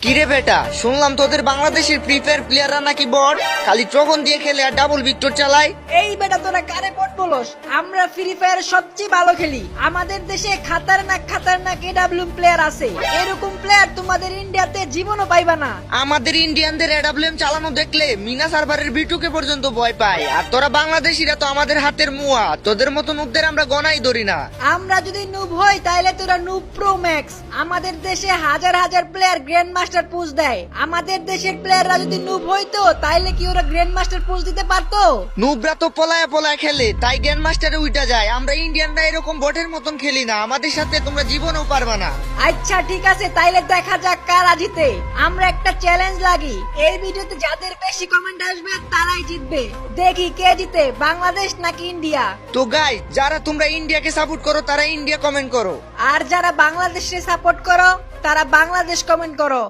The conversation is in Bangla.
কিরে বেটা, শুনলাম তোদের বাংলাদেশের ফ্রি ফায়ার প্লেয়াররা নাকি বট, খালি ট্রগন দিয়ে খেলে আর ডাবল ভিক্টর চালায়। এই বেটা তোরা কারে বট বলস? আমরা ফ্রি ফায়ার সবচেয়ে ভালো খেলি। আমাদের দেশে খাতারনাক এডাব্লিউ প্লেয়ার আছে। এরকম প্লেয়ার তোমাদের ইন্ডিয়াতে জীবনও পাইবা না। আমাদের ইন্ডিয়ানদের এডাব্লিউএম চালানো দেখলে মিনা সার্ভারের বিটুকে পর্যন্ত ভয় পায়। আর তোরা বাংলাদেশিরা তো আমাদের হাতের মুয়া, তোদের মতো নুবদের আমরা গনাই ধরি না। আমরা যদি নুব হই তাহলে তোরা নুব প্রো ম্যাক্স। আমাদের দেশে হাজার হাজার প্লেয়ার গ্র্যান্ড মাস্টার পুশ দেয়। আমাদের দেশের প্লেয়াররা যদি নুব হইতো তাহলে কি ওরা গ্র্যান্ড মাস্টার পুশ দিতে পারতো? নুবরা তো পলায়া পলায়া খেলে, তাই গ্র্যান্ড মাস্টারে উইটা যায়। আমরা ইন্ডিয়ানরা এরকম বটের মতন খেলি না, আমাদের সাথে তোমরা জীবনেও পারবা না। আচ্ছা ঠিক আছে, তাইলে দেখা যাক কারা জিতে। আমরা একটা চ্যালেঞ্জ লাগি, এই ভিডিওতে যাদের বেশি কমেন্ট আসবে তারাই জিতবে। দেখি কে জিতে, বাংলাদেশ নাকি ইন্ডিয়া। তো গাইস, যারা তোমরা ইন্ডিয়াকে সাপোর্ট করো তারা ইন্ডিয়া কমেন্ট করো। আর যারা বাংলাদেশে সাপোর্ট করো তারা বাংলাদেশ কমেন্ট করো।